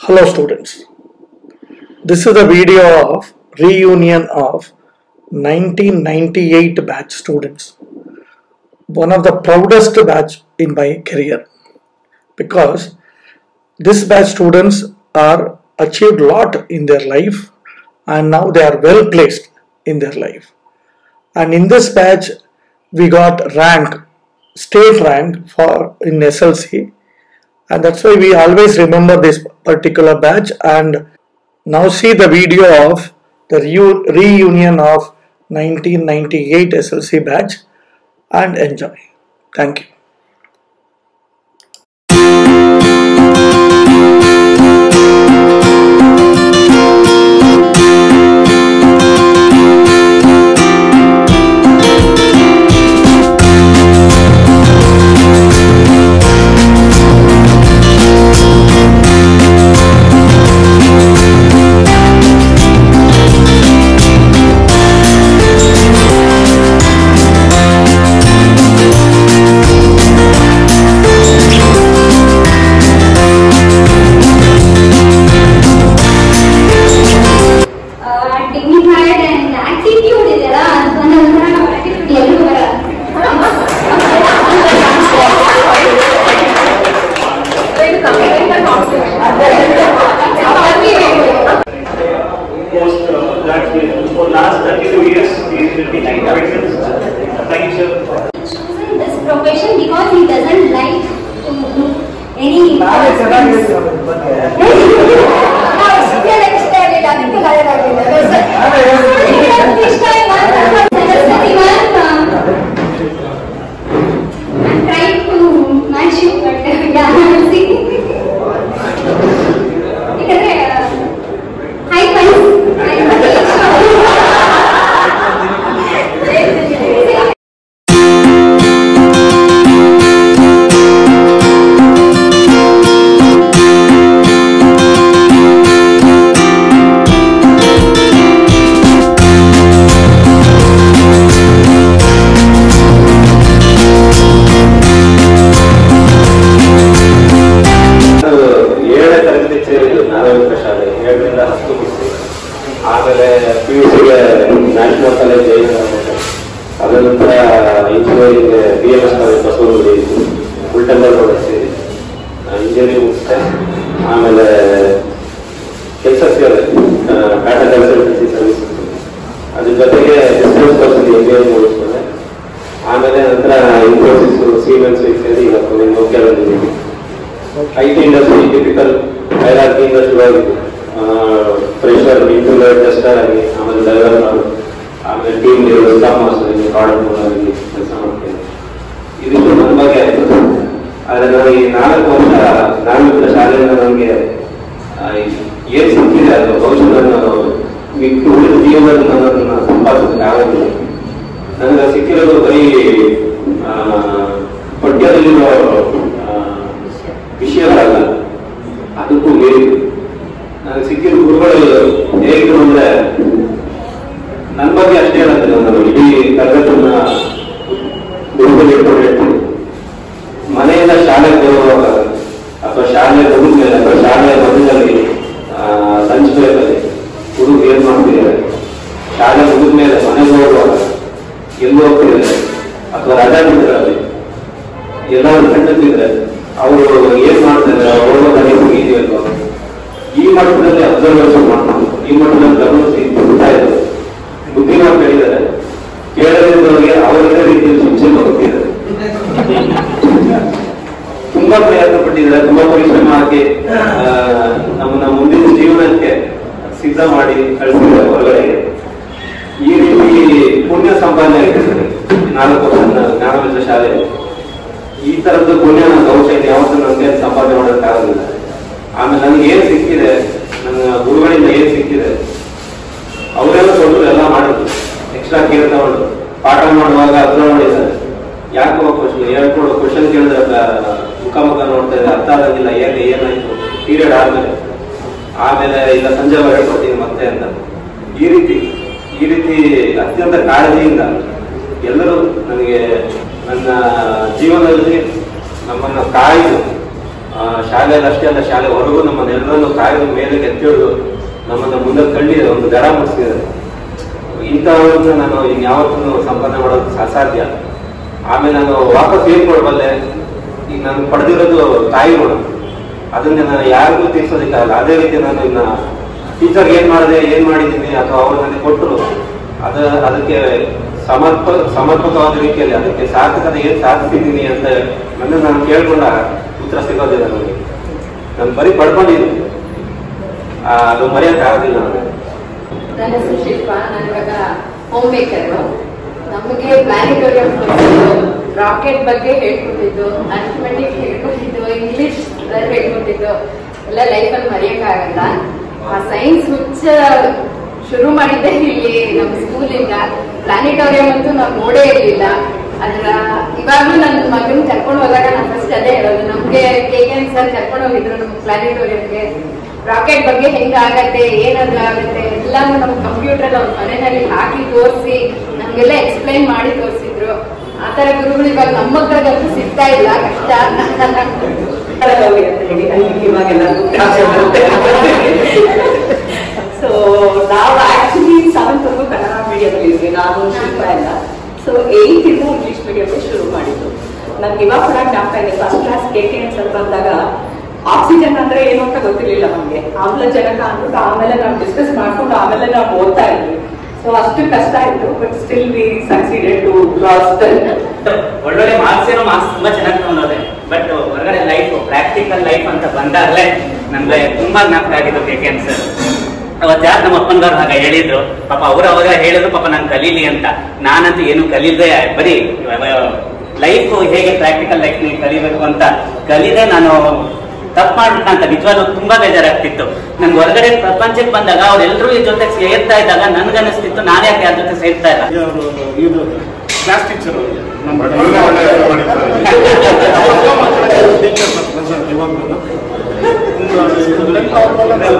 Hello students, this is a video of reunion of 1998 batch students. One of the proudest batch in my career, because this batch students are achieved lot in their life and now they are well placed in their life. And in this batch we got state rank in SLC, and that's why we always remember this particular batch. And now see the video of the reunion of 1998 SLC batch and enjoy. Thank you. For last 32 years, he will be like directions. Thank you, sir. Choosing this profession because he doesn't like to do any I'm trying to match you, but yeah, see. ಆಮೇಲೆ PUCಗೆ national college ಅದರ ನಂತರ engineering BMS college Basavanagudi ಉಲ್ಟಂಬರ್ ಸೇರಿ engineering ಮುಗಿಸಿದೆ. ಆಮೇಲೆ ಕೆಲಸ ಸೇರಿದೆ Tata consultancy service, ಅದ್ರ ಜೊತೆಗೆ distance ಕೋರ್ಸಲ್ಲಿ engineering ಮುಗಿಸ್ಕೊಂಡೆ. ಆಮೇಲೆ ನಂತರ ಇನ್ಫೋಸಿಸ್ ಸೀಮೆನ್ಸ್ ಸೇರಿ ಈಗ ನೋಕಿಯಾದಲ್ಲಿ IT industry typical hierarchy industry ಹೋಗಿದ್ದು. ಫ್ರೆಶರ್ ಇಂಟರ್ವ್ಯೂ ಟೆಸ್ಟರ್ ಆಗಿ, ಆಮೇಲೆ ಡೆವಲಪರ್, ಆಮೇಲೆ ಟೀಮ್ ಲೀಡರ್, ಸ್ಟಾಫ್ ಮಾಸ್ಟರ್ ಆಗಿ, ಪ್ರಾಡಕ್ಟ್ ಆಗಿ ಕೆಲಸ ಮಾಡ್ತೇನೆ. ಇದಿಷ್ಟು ನನ್ನ ಬಗ್ಗೆ ಆಯಿತು. ಆದರೆ ನಾನು ಈ 4 ವರ್ಷ ಶಾಲೆಯಿಂದ ನನಗೆ ಏನು ಸಿಕ್ಕಿದೆ ಅದು ಬಹುಶಃ ನಾನು ಉಳಿದ ಜೀವನದಲ್ಲಿ ನನ್ನನ್ನು ಸಂಪಾದಿಸೋದಕ್ಕೆ ಆಗೋದಿಲ್ಲ. ನನಗೆ ಸಿಕ್ಕಿರೋದು ಬರೀ ಪಠ್ಯದಲ್ಲಿರೋ ವಿಷಯಗಳಲ್ಲ, ಅದಕ್ಕೂ ಮೀರಿದ್ದು. ನನಗೆ ಸಿಕ್ಕಿದ ಗುರುಗಳು ಹೇಗಿದ್ರು ಅಂದ್ರೆ ನನ್ನ ಬಗ್ಗೆ ಅಷ್ಟೇ ಹೇಳುತ್ತೆ. ನಾನು ಇಡೀ ತರಗತಿಯನ್ನ ಗುರುಗಳು ಇಟ್ಕೊಂಡು ಹೇಳ್ತೀನಿ. ಮನೆಯಿಂದ ಶಾಲೆಗೆ ಬರುವಾಗ ಅಥವಾ ಶಾಲೆ ಮುಗಿದ್ಮೇಲೆ ಅಥವಾ ಶಾಲೆಯ ಮಧ್ಯದಲ್ಲಿ ಲಂಚ್ ಬ್ರೇಕಲ್ಲಿ ಹುಡುಗ ಏನ್ ಮಾಡ್ತಿದ್ದಾರೆ, ಶಾಲೆ ಮುಗಿದ್ಮೇಲೆ ಮನೆಗೆ ಹೋಗುವಾಗ ಎಲ್ಲೂ ಹೋಗ್ತಿದ್ದಾರೆ ಅಥವಾ ರಜಾ ಬಿಡ್ತಾರೆ, ಎಲ್ಲರೂ ಕಂಡಿದ್ರೆ ಅವರು ಏನ್ ಮಾಡ್ತಾರೆ, ಹೋಗೋದಾಗಿ ಮುಗಿದೆಯಲ್ವ, ಈ ಮಟ್ಟದಲ್ಲಿ ಅಬ್ಸರ್ವೇಷನ್ ಮಾಡ್ಕೊಂಡು ಈ ಮಟ್ಟದಲ್ಲಿ ಗಮನಿಸಿ ಬಿಡ್ತಾ ಇದ್ದಾರೆ. ಬುದ್ಧಿಮಾನ್ ಹೇಳಿದ್ದಾರೆ, ಕೇಳದಿದ್ದವರಿಗೆ ಅವರದೇ ರೀತಿಯಲ್ಲಿ ಶಿಕ್ಷೆ ಹೋಗ್ತಿದ್ದಾರೆ. ತುಂಬಾ ಪ್ರಯತ್ನ ಪಟ್ಟಿದ್ದಾರೆ, ತುಂಬಾ ಪರಿಶ್ರಮ ಹಾಕಿ ನಮ್ಮನ್ನ ಮುಂದಿನ ಜೀವನಕ್ಕೆ ಸಿದ್ಧ ಮಾಡಿ ಕಳಿಸಿದ್ದಾರೆ ಹೊರಗಡೆಗೆ. ಈ ರೀತಿ ಪುಣ್ಯ ಸಂಪಾದನೆ ಆಗಿದ್ದಾರೆ 4 ವರ್ಷ ಜ್ಞಾನವೇದ ಶಾಲೆ. ಈ ತರದ್ದು ಪುಣ್ಯ ಬಹುಶಃ ಯಾವತ್ತೂ ನನಗೆ ಸಂಪಾದನೆ ಮಾಡೋದಕ್ಕಾಗಲಿಲ್ಲ. ಆಮೇಲೆ ನನಗೆ ಏನ್ ಸಿಕ್ಕಿದೆ, ನನ್ನ ಗುರುಗಳಿಂದ ಏನ್ ಸಿಕ್ಕಿದೆ, ಅವರೆಲ್ಲ ಕೊಟ್ಟರು, ಎಲ್ಲ ಮಾಡಿದ್ರು. ಎಕ್ಸ್ಟ್ರಾ ಕೇರ್ ತಗೊಂಡು ಪಾಠ ಮಾಡುವಾಗ ಅಬ್ಸರ್ವ್ ಮಾಡಿದ್ದಾರೆ. ಯಾಕೋ ಹೇಳ್ಕೊಡು ಕ್ವಶನ್ ಕೇಳಿದ್ರೆ ಮುಖ ನೋಡ್ತಾ ಇದೆ, ಅರ್ಥ ಆಗೋದಿಲ್ಲ, ಏನಾಯ್ತು ಪೀರಿಯಡ್ ಆಮೇಲೆ ಇಲ್ಲ ಸಂಜೆ ಹೇಳ್ಕೊಡ್ತೀನಿ ಮತ್ತೆ ಅಂತ. ಈ ರೀತಿ ಅತ್ಯಂತ ಕಾಳಜಿಯಿಂದ ಎಲ್ಲರೂ ನನಗೆ ನನ್ನ ಜೀವನದಲ್ಲಿ ನಮ್ಮನ್ನು ಕಾಯ್ದು ಶಾಲೆಯಲ್ಲಿ ಅಷ್ಟೇ ಅಲ್ಲ, ಶಾಲೆ ಹೊರಗೂ ನಮ್ಮನ್ನೆಲ್ಲರನ್ನು ಕಾಯದ ಮೇಲೆ ಎತ್ತಿಳಿದು ನಮ್ಮನ್ನು ಮುಂದೆ ತಳ್ಳಿ ಒಂದು ದಡ ಮುಟ್ಟಿಸಿದ್ದಾರೆ. ಇಂಥವ್ರನ್ನ ನಾನು ಇನ್ಯಾವತ್ತೂ ಸಂಪಾದನೆ ಮಾಡೋದು ಅಸಾಧ್ಯ. ಆಮೇಲೆ ನಾನು ವಾಪಸ್ ಏನ್ ಕೊಡಬಲ್ಲೆ, ಈಗ ನಾನು ಪಡೆದಿರೋದು ತಾಯಿ ಋಣ, ಅದನ್ನ ನಾನು ಯಾರಿಗೂ ತೀರ್ಸೋದಕ್ಕಾಗಲ್ಲ. ಅದೇ ರೀತಿ ನಾನು ಇನ್ನ ಟೀಚರ್ಗೆ ಏನ್ ಮಾಡಿದ್ದೀನಿ ಅಥವಾ ಅವ್ರು ನನಗೆ ಕೊಟ್ಟರು ಅದಕ್ಕೆ ಸಮರ್ಪಕವಾದ ರೀತಿಯಲ್ಲಿ ಅದಕ್ಕೆ ಸಾರ್ಥಕತೆ ಏನ್ ಸಾಧಿಸಿದ್ದೀನಿ ಅಂತ ನಾನು ಕೇಳ್ಕೊಂಡ ಉತ್ತರ ಸಿಗೋದಿಲ್ಲ ನನಗೆ. ನಾನು ಬರೀ ಪಡ್ಕೊಂಡಿದ್ದೀನಿ, ಅದು ಮರೆಯೋಕ್ಕಾಗೋದಿಲ್ಲ ನನಗೆ. ನನ್ನ ಹೆಸರು ಶಿಲ್ಪ, ನಾನು ಇವಾಗ ಹೋಮ್ ಮೇಕರ್. ನಮಗೆ ಪ್ಲಾನಿಟೋರಿಯಂ ರಾಕೆಟ್ ಬಗ್ಗೆ ಹೇಳ್ಕೊಟ್ಟಿದ್ದು, ಅರ್ಥಮೆಟಿಕ್ ಹೇಳ್ಕೊಟ್ಟಿದ್ದು, ಇಂಗ್ಲಿಷ್ ಹೇಳ್ಕೊಟ್ಟಿದ್ದು ಎಲ್ಲ ಲೈಫಲ್ಲಿ ಮರೆಯೋಕ್ಕಾಗಲ್ಲ. ಆ ಸೈನ್ಸ್ ಹುಚ್ಚ ಶುರು ಮಾಡಿದ್ದೆ ಇಲ್ಲಿ ನಮ್ಮ ಸ್ಕೂಲಿಂದ. ಪ್ಲಾನಿಟೋರಿಯಂ ಅಂತೂ ನಾವು ನೋಡೇ ಇರಲಿಲ್ಲ. ಅದ್ರ ಇವಾಗ್ಲೂ ನನ್ನ ಮಗನ್ ಕರ್ಕೊಂಡು ಹೋದಾಗ ನಾನು ಫಸ್ಟ್ ಅದೇ ಹೇಳೋದು, ನಮ್ಗೆ KKN ಸರ್ ಕರ್ಕೊಂಡು ಹೋಗಿದ್ರು ನಮ್ಗೆ ಪ್ಲಾನಿಟೋರಿಯಂಗೆ. ರಾಕೆಟ್ ಬಗ್ಗೆ ಹೆಂಗಾಗತ್ತೆ, ಏನಾದ್ರು ಆಗುತ್ತೆ ಎಲ್ಲಾನು ನಮ್ ಕಂಪ್ಯೂಟರ್ ಅವ್ರ ಮನೆಯಲ್ಲಿ ಹಾಕಿ ತೋರಿಸಿ ನಮ್ಗೆಲ್ಲ ಎಕ್ಸ್ಪ್ಲೈನ್ ಮಾಡಿ ತೋರಿಸಿದ್ರು. ಆತರ ಗುರುಗಳು ಇವಾಗ ನಮ್ಮ ಮಕ್ಕಳಿಗಂತೂ ಸಿಗ್ತಾ ಇಲ್ಲ, ಕಷ್ಟ. ಸೊ ನಾವು ಆಕ್ಚುಲಿ 7th ವರೆಗೂ ಕನ್ನಡ ಮೀಡಿಯಂಲ್ಲಿ ಇದ್ವಿ, ನಾನು ಶಿಲ್ಪ ಎಲ್ಲ. ಸೊ 8th ಇಂದ ಇಂಗ್ಲಿಷ್ ಮೀಡಿಯಂ ಶುರು ಮಾಡಿದ್ದು. ನನ್ಗೆ ಇವಾಗ ಕೂಡ ಜ್ಞಾಪಕ ಇದೆ, ಫಸ್ಟ್ ಕ್ಲಾಸ್ KKN ಸರ್ ಬಂದಾಗ ಆಕ್ಸಿಜನ್ ಅಂದ್ರೆ ಏನು ಅಂತ ಗೊತ್ತಿರ್ಲಿಲ್ಲ ನಮ್ಗೆ. ಆಮ್ಲಜನಕ ಅಂದ್ಬಿಟ್ಟು ಆಮೇಲೆ ನಾವು ಡಿಸ್ಕಸ್ ಮಾಡ್ಕೊಂಡು ಆಮೇಲೆ ನಾವು ಓದ್ತಾ ಇದ್ವಿ. ಸೊ ಅಷ್ಟು ಕಷ್ಟ ಆಯ್ತು, but still we succeeded to cross the. ಒಳ್ಳೊಳ್ಳೆ ಮಾರ್ಕ್ಸ್ ತುಂಬಾ ಚೆನ್ನಾಗಿ ತಗೊಂಡೋದೆ. ಬಟ್ ಹೊರಗಡೆ ಲೈಫ್, ಪ್ರಾಕ್ಟಿಕಲ್ ಲೈಫ್ ಅಂತ ಬಂದಾಗಲೇ ನಮ್ಗೆ ತುಂಬಾ ಜ್ಞಾಪಕ ಆಗಿದ್ದು KKN ಸರ್. ಅವತ್ತು ಯಾರು ನಮ್ಮ ಅಪ್ಪನವ್ರು ಹಾಗೆ ಹೇಳಿದ್ರು, ಪಾಪ ಅವ್ರು ಅವಾಗ ಹೇಳಿದ್ರು ಪಾಪ ನಾನು ಕಲೀಲಿ ಅಂತ. ನಾನಂತೂ ಏನು ಕಲೀಲ್ದೆ ಬರೀ ಲೈಫ್ ಹೇಗೆ ಪ್ರಾಕ್ಟಿಕಲ್ ಲೈಫ್ ನೀವು ಕಲಿಬೇಕು ಅಂತ ಕಲೀದೆ ನಾನು ತಪ್ಪು ಮಾಡ್ಬಿಟ್ಟ ಅಂತ ನಿಜವಾಗ್ಲೂ ತುಂಬಾ ಬೇಜಾರಾಗ್ತಿತ್ತು. ನನ್ಗೆ ಹೊರಗಡೆ ಪ್ರಪಂಚಕ್ಕೆ ಬಂದಾಗ ಅವ್ರೆಲ್ಲರೂ ಈ ಜೊತೆ ಸೇರ್ತಾ ಇದ್ದಾಗ ನನ್ಗನ್ನಿಸ್ತಿತ್ತು ನಾನು ಯಾಕೆ ಯಾರ ಜೊತೆ ಸೇರ್ತಾ ಇಲ್ಲ. ಕ್ಲಾಸ್ ಟೀಚರ್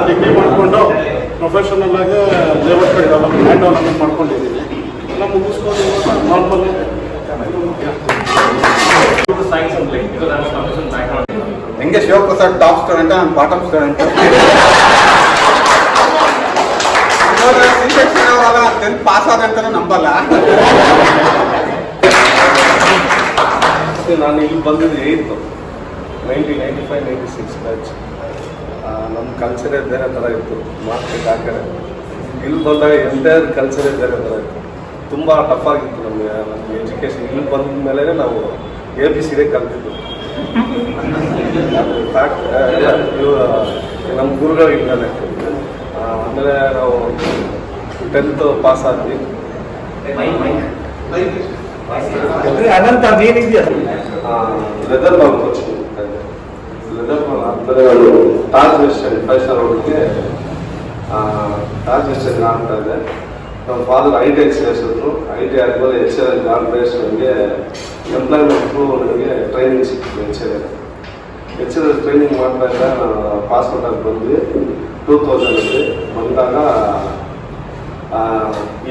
ಡಿಗ್ರಿ ಮಾಡ್ಕೊಂಡು ಪ್ರೊಫೆಷನಲ್ ಆಗಿ ಲೇಬರ್ ಕಡೆ ಹ್ಯಾಂಡ್ ಡೆವಲಪ್ಮೆಂಟ್ ಮಾಡ್ಕೊಂಡಿದ್ದೀನಿ. ಎಲ್ಲ ಮುಗಿಸ್ಕೊಂಡು ನಾರ್ಮಲ್ ಸೈನ್ಸ್ ಅಂತ ಹೆಂಗೆ ಶಿವಪ್ರಸಾದ್ ಟಾಪ್ ಸ್ಟೂಡೆಂಟ್, ನಾನು ಬಾಟಮ್ ಸ್ಟೂಡೆಂಟ್. 10th ಪಾಸ್ ಆದ ಅಂತ ನಂಬಲ್ಲ. ನಾನು ಇಲ್ಲಿ ಬಂದಿದ್ದು 8th 1995-96 ಬ್ಯಾಚ್. ನಮ್ಮ ಕಲ್ಚರೇ ಬೇರೆ ಥರ ಇತ್ತು, ಮಾರ್ಕೆಟ್ ಆ ಕಡೆ. ಇಲ್ಲಿ ಬಂದಾಗ ಎಂಟೈರ್ ಕಲ್ಚರೇ ಬೇರೆ ಥರ ಇತ್ತು, ತುಂಬ ಟಫ್ ಆಗಿತ್ತು ನಮಗೆ. ಎಜುಕೇಷನ್ ಇಲ್ಲಿ ಬಂದ ಮೇಲೆ ನಾವು ABCD ಕಲ್ತಿದ್ದು. ಫ್ಯಾಕ್ಟ್ ನಮ್ಮ ಗುರುಗಳಿಂದಲೇ. ಆಮೇಲೆ ನಾವು 10th ಪಾಸ್ ಆದ್ವಿ. Leather ball coaching leather ball ಆದ್ಮೇಲೆ ನಾನು ತಾಜ್ ವೆಸ್ಟರ್ನ್ 5 ಸ್ಟಾರ್ ಹೋಗಿದ್ದೆ. ತಾಜ್ ವೆಸ್ಟರ್ನ್ ಆಗ್ತಾ ಇದೆ. ನಮ್ಮ ಫಾದರ್ IT ಸೇರಿಸಿದ್ರು. IT ಆದ್ಮೇಲೆ HLL ಜಾನ್ ಬೇಸ್ ನನಗೆ ಎಂಪ್ಲಾಯ್ಮೆಂಟ್ ಥ್ರೂ ನನಗೆ ಟ್ರೈನಿಂಗ್ ಸಿಕ್ಕಿತ್ತು. HLL ಟ್ರೈನಿಂಗ್ ಮಾಡ್ತಾ ಇದ್ದ ಪಾಸ್ಪೋರ್ಟ್ ಆಗಿ ಬಂದ್ವಿ 2000 ಬಂದಾಗ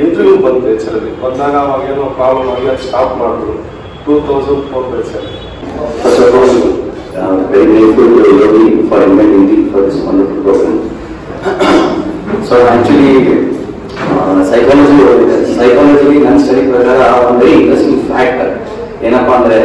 ಇಂಟರ್ವ್ಯೂ ಬಂತು. HLL ಬಂದಾಗ ಅವಾಗೇನೋ ಪ್ರಾಬ್ಲಮ್ ಆಗಿ ಅದು ಸ್ಟಾಪ್ ಮಾಡಿದ್ರು 2004 ಬ್ಯಾಚಲ್ಲಿ. Very grateful to Yogi for inviting me for this wonderful program. So actually, psychology ನನ್ನ ಸ್ಟಡಿ ಪ್ರಕಾರ ಒಂದು ವೆರಿ ಇಂಟ್ರೆಸ್ಟಿಂಗ್ ಫ್ಯಾಕ್ಟ್ ಏನಪ್ಪಾ ಅಂದ್ರೆ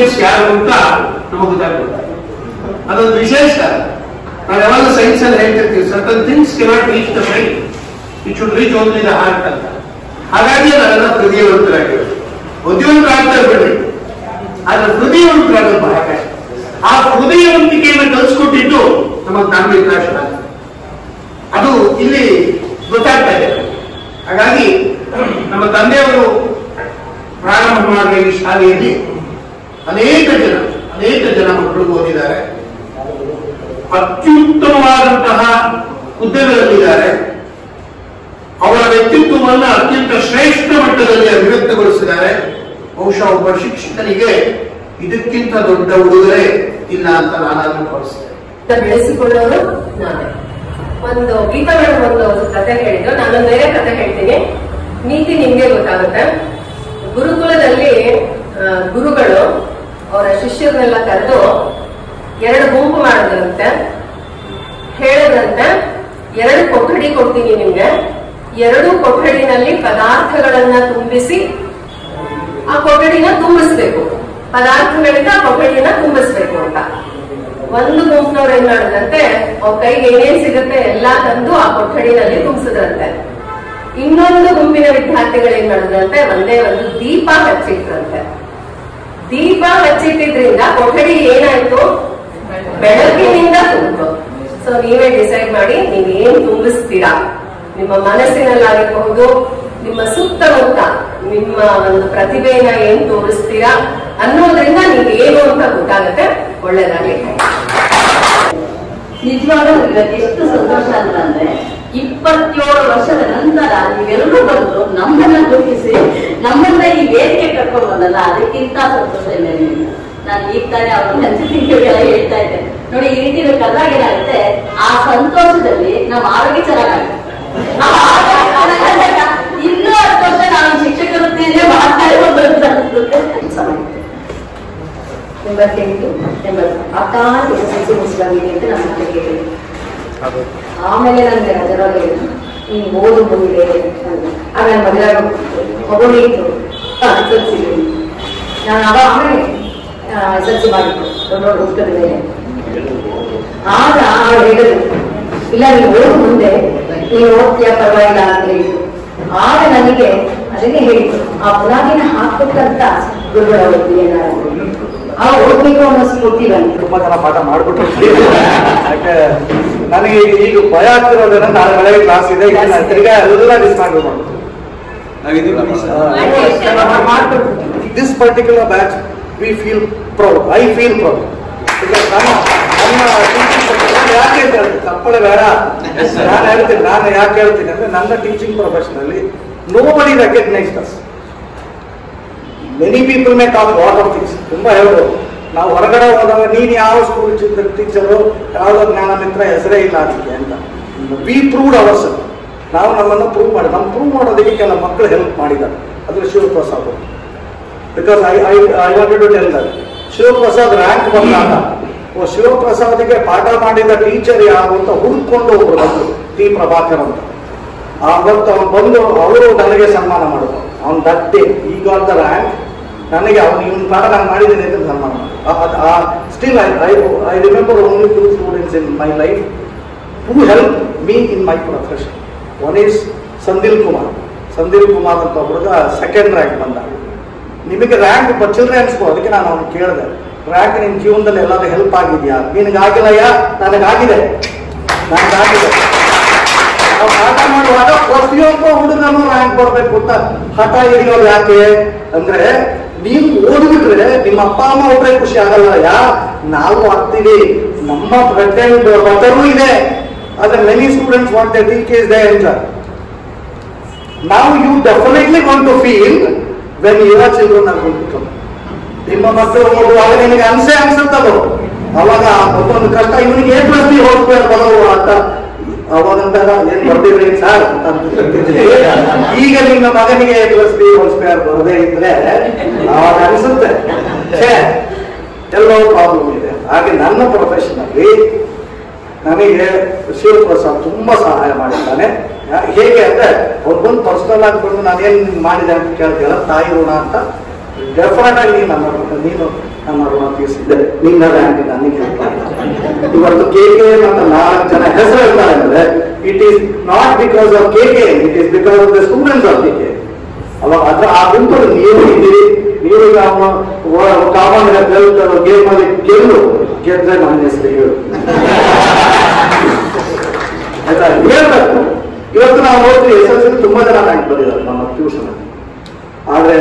ಬ್ರಿಲಿಯನ್ಸ್ ಯಾರು ಅಂತ ನಮಗೆ ಗೊತ್ತಾಗ್ತದೆ. ಅದೊಂದು ವಿಶೇಷ. ನಾವು ಯಾವಾಗ ಸೈನ್ಸ್ ಅಲ್ಲಿ ಹೇಳ್ತಿರ್ತೀವಿ, certain things cannot reach the brain, it should reach only the heart ಅಂತ. ಹಾಗಾಗಿ ನಾವೆಲ್ಲ ಹೃದಯವಂತರಾಗಿರೋದು. ಬುದ್ಧಿವಂತರಾಗ್ತಾ ಬಿಡ್ರಿ, ಆದ್ರೆ ಹೃದಯವಂತರಾಗೋದು ಬಹಳ ಕಷ್ಟ. ಆ ಹೃದಯವಂತಿಕೆಯನ್ನು ಕಲಿಸ್ಕೊಟ್ಟಿದ್ದು ನಮ್ಮ ಜ್ಞಾನವೀಯ ರಾಷ್ಟ್ರ, ಅದು ಇಲ್ಲಿ ಗೊತ್ತಾಗ್ತಾ ಇದೆ. ಹಾಗಾಗಿ ನಮ್ಮ ತಂದೆಯವರು ಪ್ರಾರಂಭ ಮಾಡಿದ ಈ ಶಾಲೆಯಲ್ಲಿ ಅನೇಕ ಜನ ಮಕ್ಕಳು ಓದಿದ್ದಾರೆ, ಅತ್ಯುತ್ತಮವಾದಂತಹ ಹುದ್ದೆಗಳಲ್ಲಿದ್ದಾರೆ. ಅವರ ವ್ಯಕ್ತಿತ್ವವನ್ನು ಅತ್ಯಂತ ಶ್ರೇಷ್ಠ ಮಟ್ಟದಲ್ಲಿ ಅಭಿವ್ಯಕ್ತಗೊಳಿಸಿದ್ದಾರೆ. ಬಹುಶಃ ಒಬ್ಬ ಶಿಕ್ಷಕನಿಗೆ ಇದಕ್ಕಿಂತ ದೊಡ್ಡ ಉಡುಗೊರೆ ಇಲ್ಲ ಅಂತ ನಾನು ಭಾವಿಸ್ತೇನೆ. ಬೆಳೆಸಿಕೊಳ್ಳೋರು ನಾನೇ. ಒಂದು ಗೀತಾ ಮೇಡಮ್ ಒಂದು ಕಥೆ ಹೇಳಿದ್ರು, ನಾನು ಬೇರೆ ಕಥೆ ಹೇಳ್ತೀನಿ, ನೀತಿ ನಿಮ್ಗೆ ಗೊತ್ತಾಗುತ್ತೆ. ಗುರುಕುಲದಲ್ಲಿ ಗುರುಗಳು ಅವರ ಶಿಷ್ಯರನ್ನೆಲ್ಲ ಕರೆದು 2 ಗುಂಪು ಮಾಡಿದ್ರಂತೆ. ಹೇಳಿದ್ರಂತೆ, 2 ಕೊಠಡಿ ಕೊಡ್ತೀನಿ ನಿಮ್ಗೆ, 2 ಕೊಠಡಿನಲ್ಲಿ ಪದಾರ್ಥಗಳನ್ನ ತುಂಬಿಸಿ ಆ ಕೊಠಡಿನ ತುಂಬಿಸ್ಬೇಕು, ಪದಾರ್ಥಗಳಿಂದ ಆ ಕೊಠಡಿನ ತುಂಬಿಸ್ಬೇಕು ಅಂತ. ಒಂದು ಗುಂಪಿನವ್ರು ಏನ್ ಮಾಡಿದ್ರಂತೆ, ಅವ್ರ ಕೈಗೆ ಏನೇನ್ ಸಿಗುತ್ತೆ ಎಲ್ಲಾ ತಂದು ಆ ಕೊಠಡಿನಲ್ಲಿ ತುಂಬಿಸಿದ್ರಂತೆ. ಇನ್ನೊಂದು ಗುಂಪಿನ ವಿದ್ಯಾರ್ಥಿಗಳು ಏನ್ ಮಾಡಿದ್ರಂತೆ, ಒಂದೇ ಒಂದು ದೀಪ ಹಚ್ಚಿಟ್ರಂತೆ. ದೀಪ ಹಚ್ಚಿಟ್ಟಿದ್ರಿಂದ ಕೊಠಡಿ ಏನಾಯ್ತು, ಬೆಳಕಿನಿಂದ ತುಂಬಿತು. ಸೊ ನೀವೇ ಡಿಸೈಡ್ ಮಾಡಿ ನೀವ್ ಏನ್ ತುಂಬಿಸ್ತೀರಾ, ನಿಮ್ಮ ಮನಸ್ಸಿನಲ್ಲಾಗಿರಬಹುದು, ನಿಮ್ಮ ಸುತ್ತಮುತ್ತ ನಿಮ್ಮ ಒಂದು ಪ್ರತಿಭೆಯನ್ನ ಏನ್ ತೋರಿಸ್ತೀರಾ ಅನ್ನೋದ್ರಿಂದ ನೀವು ಏನು ಅಂತ ಗೊತ್ತಾಗುತ್ತೆ. ಒಳ್ಳೇದಾಗ್ಲಿ. ನಿಜವಾಗ್ಲೂ ಇವತ್ತು ಎಷ್ಟು ಸಂತೋಷ ಅಂತಂದ್ರೆ 27 ವರ್ಷದ ನಂತರ ನೀವೆಲ್ಲರೂ ಬಂದು ನಮ್ಮನ್ನ ಗುರುತಿಸಿ ನಮ್ಮನ್ನ ಈ ವೇದಿಕೆ ಕರ್ಕೊಂಡು ಬಂದಲ್ಲ, ಅದಕ್ಕಿಂತ ಸಂತೋಷ ಇಲ್ಲ ನಿಮ್ಗೆ. ನಾನು ಈಗ ತಾನೇ ಅವ್ರ ಹಂಚಿಕೆಲ್ಲ ಹೇಳ್ತಾ ಇದ್ದೆ ನೋಡಿ, ಈ ರೀತಿ ಕಲ್ಲಾಗ ಏನಾಗುತ್ತೆ, ಆ ಸಂತೋಷದಲ್ಲಿ ನಮ್ಮ ಆರೋಗ್ಯ ಚೆನ್ನಾಗುತ್ತೆ. ಇನ್ನೂ 10 ವರ್ಷ ನಾನು ಶಿಕ್ಷಕ ವೃತ್ತಿಯನ್ನೇ ಮಾಡ್ತಾ ಇರೋದು ಅಂತ ಅನ್ಸುತ್ತೆ. ನಂಬರ್ 8 ಅಕಾಲಿ ಎಸ್ಎಸ್ಎಲ್ಸಿ ಮುಗಿಸ್ಲಾಗಿದೆ ಅಂತ ನಮ್ಮ ಮನೆ ಕೇಳಿ. ಆಮೇಲೆ ನನಗೆ ಅದರೊಳಗೆ ನೀನು ಓದು ಬಂದಿದೆ. ಆಗ ನನ್ನ ಮದುವೆ ಮಗುನೇ ಇತ್ತು, ಎಸ್ಎಲ್ಸಿ ನಾನು ಆಮೇಲೆ ಎಸ್ಎಲ್ಸಿ ಮಾಡಿದ್ದು ದೊಡ್ಡ ಪುಸ್ತಕದ ಮೇಲೆ. ಆಗ ಅವ್ರು ಹೇಳಿದ್ರು, ಇಲ್ಲ ನೀವು ಓದು ಮುಂದೆ, ನೀನು ಓದ್ತೀಯ ಪರವಾಗಿಲ್ಲ ಅಂತ ಹೇಳಿದ್ರು. ಆಗ ನನಗೆ ಅದನ್ನೇ ಹೇಳಿದ್ರು, ಆ ಬುನಾದಿನ ಹಾಕ್ಬೇಕಂತ ಗುರುಗಳ ಓದ್ತೀಯ ಆ ಓದ್ಬೇಕು ಅನ್ನೋ ಸ್ಫೂರ್ತಿ ಬಂತು. ತುಂಬಾ ಜನ ಪಾಠ ಮಾಡ್ಬಿಟ್ಟು ಯಾಕೆ ನನಗೆ ಈಗ ಭಯ ಆಗ್ತಿರೋದನ್ನ ನಾಳೆ ಬೆಳಗ್ಗೆ ಕ್ಲಾಸ್ ಇದೆ, ತಿರ್ಗಾ ಎಲ್ಲ ಡಿಸ್ಕೌಂಟ್ ಮಾಡ್ಬೋದು. This particular batch we feel proud, I feel proud. ಯಾಕೆ ತಪ್ಪಳೆ ಬೇಡ, ನಾನು ಯಾಕೆ ಹೇಳ್ತೀನಿ ಅಂದ್ರೆ ನನ್ನ ಟೀಚಿಂಗ್ ಪ್ರೊಫೆಷನ್ ಅಲ್ಲಿ nobody recognised us. Many people may talk lot of things, ತುಂಬಾ ಹೇಳ್ಬೋದು. ನಾವು ಹೊರಗಡೆ ಹೋದಾಗ ನೀನು ಯಾವ ಸ್ಕೂಲ್ ಟೀಚರು, ಯಾವುದೋ ಜ್ಞಾನ ಮಿತ್ರ ಹೆಸರೇ ಇಲ್ಲ ಅದಕ್ಕೆ ಅಂತ. ವಿ ಪ್ರೂವ್ಡ್ ಅವರ್ಸ್, ನಾವು ನಮ್ಮನ್ನು ಪ್ರೂವ್ ಮಾಡಿ, ನಮ್ಮ ಪ್ರೂವ್ ಮಾಡೋದಕ್ಕೆ ಕೆಲವು ಮಕ್ಕಳು ಹೆಲ್ಪ್ ಮಾಡಿದ್ದಾರೆ. ಅದು Shivaprasad. Because I wanted to tell that Shivaprasad rank ಬಂದಾಗ ಶಿವಪ್ರಸಾದ್ಗೆ ಪಾಠ ಮಾಡಿದ ಟೀಚರ್ ಯಾರು ಅಂತ ಹುಡುಕೊಂಡು ಒಬ್ರು ಬಂದರು, ಟಿ ಪ್ರಭಾಕರ್ ಅಂತ. ಆವತ್ತು ಅವನು ಬಂದು ಅವರು ನನಗೆ ಸನ್ಮಾನ ಮಾಡಿದ್ರು. ಅವನು ದಟ್ಟೆ ಈಗ ಆಲ್ ದ ರ್ಯಾಂಕ್, ನನಗೆ ಅವನು ಇವನ್ ಪಾಠ ನಾನು ಮಾಡಿದ್ದೇನೆ ಅಂತ ಸನ್ಮಾನ ಮಾಡಿದ್ರು. Still I remember only 2 students in my life who help me in my profession. One is Sandil Kumar ಅಂತ ಹುಡುಗ 2nd ರ್ಯಾಂಕ್ ಬಂದ. ನಿಮಗೆ ರ್ಯಾಂಕ್ ಚಿಲ್ಲರೆ ಅನ್ಸ್ಕೋ, ಅದಕ್ಕೆ ನಾನು ಅವ್ನು ಕೇಳಿದೆ, ರ್ಯಾಂಕ್ ನಿನ್ನ ಜೀವನದಲ್ಲಿ ಎಲ್ಲಾದ್ರೂ ಹೆಲ್ಪ್ ಆಗಿದೆಯಾ? ನಿನಗಾಗಿಲ್ಲಯ್ಯ, ನನಗಾಗಿದೆ. ನಾವು ಪಾಠ ಮಾಡುವಾಗ ಪ್ರತಿಯೊಬ್ಬ ಹುಡುಗನು ರ್ಯಾಂಕ್ ಬರ್ಬೇಕು ಅಂತ ಹಠ ಹಿಡಿಯೋದು ಯಾಕೆ ಅಂದ್ರೆ, ನೀವು ಓದ್ಬಿಟ್ರೆ ನಿಮ್ಮ ಅಪ್ಪ ಅಮ್ಮ ಒಬ್ಬರೇ ಖುಷಿ ಆಗಲ್ಲ. ನಾವು ಆಗ್ತೀವಿ, ನಮ್ಮ ಪ್ರೆಸೆಂಟ್ ಬಟರು ಇದೆ. ಆದ್ರೆ many students want the think is they enjoy. ನಾವು you definitely want to feel when your children are going to come. ನಿಮ್ಮ ಮಕ್ಕಳು ಓದುವಾಗ ನಿನಗೆ ಅನ್ಸುತ್ತದು, ಅವಾಗ ಒಂದು ಕಷ್ಟ, ಇವನಿಗೆ A+B ಹೋಗ್ಬೇಕು ಬರೋದು ಅಂತ ಅವಾಗಂತಾಗ ಏನ್ ಬರ್ತಿದ್ರಿ ಸರ್. ಈಗ ನಿಮ್ಮ ಮಗನಿಗೆ A+B ಬರದೇ ಇದ್ರೆ ಅವಾಗ ಅನ್ಸುತ್ತೆ ಎಲ್ಲೋ ಪ್ರಾಬ್ಲಮ್ ಇದೆ. ಹಾಗೆ ನನ್ನ ಪ್ರೊಫೆಷನ್ ಅಲ್ಲಿ ನನಗೆ ಶಿವಪ್ರಸಾದ್ ತುಂಬಾ ಸಹಾಯ ಮಾಡಿದ್ದಾನೆ. ಹೇಗೆ ಅಂದ್ರೆ ಅವ್ರು ಬಂದು ಪರ್ಸನಲ್ ಆಗಿ ಬಂದು ನಾನೇನ್ ಮಾಡಿದೆ ಅಂತ ಕೇಳ್ತೀಯಲ್ಲ, ತಾಯಿ ಋಣ ಅಂತ ಡೆಫಿನೆಟ್ ಆಗಿ ನೀನು ನನ್ನ ಋಣ ತೀರಿಸಿದ್ದೆ. ನಿನ್ನ ರ್ಯಾಂಕ್ ನನಗೆ ಹೆಲ್ಪ್ ಆಯಿತು. ಇವತ್ತು KK ಅಂತ 4 ಜನ ಹೆಸರು ಹೇಳ್ತಾರೆ ಅಂದ್ರೆ it is not because of KK, it is because of the students of KK. ಅವಾಗ ಅದ್ರ ಆ ಗುಂಪಲ್ಲಿ ನೀವು ಇದ್ದೀರಿ. ನೀವು ಕಾಮನ್ ಗೇಮ್ ಅಲ್ಲಿ ಗೆದ್ರೆ ನನ್ನ ಹೆಸರು ಹೇಳು ಆಯ್ತಾ, ಹೇಳ್ಬೇಕು. ಇವತ್ತು ನಾವು ನೋಡ್ತೀವಿ SSLC ತುಂಬಾ ಜನ ರ್ಯಾಂಕ್ ಬಂದಿದ್ದಾರೆ ನಮ್ಮ ಟ್ಯೂಷನ್ ಅಲ್ಲಿ. ಆದ್ರೆ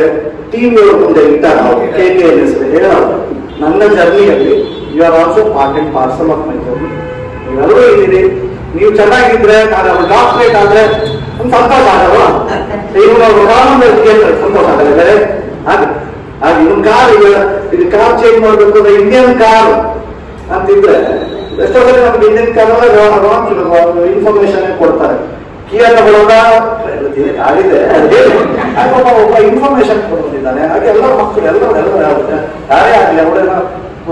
ಟಿವಿಯವರು ಮುಂದೆ ಇಟ್ಟಾಗ KK ಹೆಸರು ಹೇಳೋದು. ನನ್ನ ಜರ್ನಿಯಲ್ಲಿ you are also part and parcel of my journey. ನೀವೆಲ್ಲರೂ ಇದ್ದೀರಿ. ನೀವು ಚೆನ್ನಾಗಿದ್ರೆ ನಾನು ಡಾಕ್ಟ್ರೇಟ್ ಆದ್ರೆ ಒಂದು ಸಂತೋಷ ಆಗಲ್ವಾ? ಇವ್ರು ಸಂತೋಷ ಆಗಲಿದ್ದಾರೆ. ಹಾಗೆ ಇವ್ನ ಕಾರ್ ಇದು ಕಾರ್ ಚೇಂಜ್ ಮಾಡ್ಬೇಕು ಅಂದ್ರೆ ಇಂಡಿಯನ್ ಕಾರ್ ಅಂತಿದ್ರೆ ಎಷ್ಟೋ ಸಲ ನಮ್ಗೆ ಇಂಡಿಯನ್ ಕಾರ್ ಇನ್ಫಾರ್ಮೇಶನ್ ಕೊಡ್ತಾರೆ. ಕಿಯಾ ತಗೊಳ್ಳೋದ ಆಗಿದೆ ಒಬ್ಬ ಇನ್ಫಾರ್ಮೇಶನ್ ಕೊಡ್ತಿದ್ದಾನೆ. ಹಾಗೆ ಎಲ್ಲ ಮಕ್ಕಳು ಎಲ್ಲರೂ ಯಾರೇ ಆಗಲಿ ಅವಳೇನ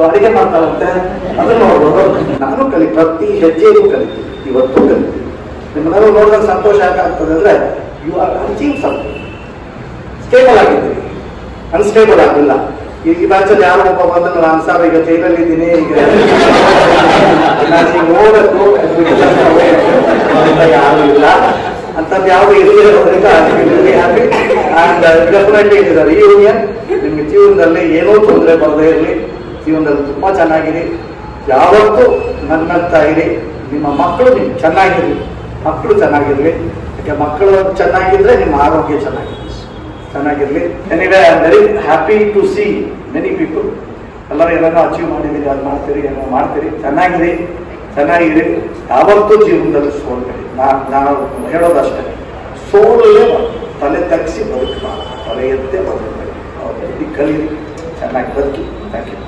ಅಡಿಗೆ ಮಾಡ್ತಾರಂತೆ ಅದನ್ನು ನೋಡ್ಬೋದು. ನಾನು ಪ್ರತಿ ಹೆಜ್ಜೆಗೂ ಕಲಿತೀನಿ, ಇವತ್ತು ಕಲಿತೀನಿ. ನಿಮ್ಮನ್ನೆಲ್ಲ ನೋಡಿದಾಗ ಸಂತೋಷ ಯಾಕಾಗ್ತದೆ ಅಂದ್ರೆ you are achieve something. Stable ಆಗಿದ್ದೀವಿ, ಅನ್ಸ್ಟೇಬಲ್ ಆಗಿಲ್ಲ. ಈ ಬ್ಯಾಚಲ್ಲಿ ಯಾರು ಒಬ್ಬ ಬಂದ್ರೆ ನಾನು ಸಾರ್ ಈಗ ಜೈಲಲ್ಲಿ ಇದ್ದೀನಿ, ಈಗ ನಾನು ಹೋಗಬೇಕು ಯಾರು ಇಲ್ಲ ಅಂತದ್ದು ಯಾವುದು ಇರಲಿರೋದ್ರಿಂದ ಅಂಡ್ ಡೆಫಿನೆಟ್ಲಿ ಇಟ್ಟಿದ್ದಾರೆ. ಈ ಯೂನಿಯನ್ ನಿಮ್ಗೆ ಜೀವನದಲ್ಲಿ ಏನೋ ತೊಂದರೆ ಬರದೇ ಇರಲಿ, ಜೀವನದಲ್ಲಿ ತುಂಬಾ ಚೆನ್ನಾಗಿರಿ, ಯಾವತ್ತೂ ನಗ್ನಗ್ತಾ ಇರಿ. ನಿಮ್ಮ ಮಕ್ಕಳು ನಿಮ್ಗೆ ಚೆನ್ನಾಗಿರ್ಲಿ, ಮಕ್ಕಳು ಚೆನ್ನಾಗಿರ್ಲಿ. ಯಾಕೆ ಮಕ್ಕಳು ಚೆನ್ನಾಗಿದ್ರೆ ನಿಮ್ಮ ಆರೋಗ್ಯ ಚೆನ್ನಾಗಿರ್ಲಿ. Anyway I am very happy to see many people. ಎಲ್ಲರೂ ಏನೇನೋ ಅಚೀವ್ ಮಾಡಿದ್ದೀರಿ, ಅದು ಮಾಡ್ತೀರಿ, ಏನೋ ಮಾಡ್ತೀರಿ. ಚೆನ್ನಾಗಿರಿ. ಯಾವತ್ತೂ ಜೀವನದಲ್ಲಿ ಸೋಲ್ಬೇಡಿ. ನಾನು ಹೇಳೋದಷ್ಟೇ, ಸೋಲಲ್ಲೇ ತಲೆ ತಗ್ಸಿ ಬದುಕಬಾರ್ದು, ತಲೆ ಎತ್ತೇ ಬದುಕಬೇಕು. ಕಲೀರಿ, ಚೆನ್ನಾಗಿ ಬದುಕಿ. Thank you.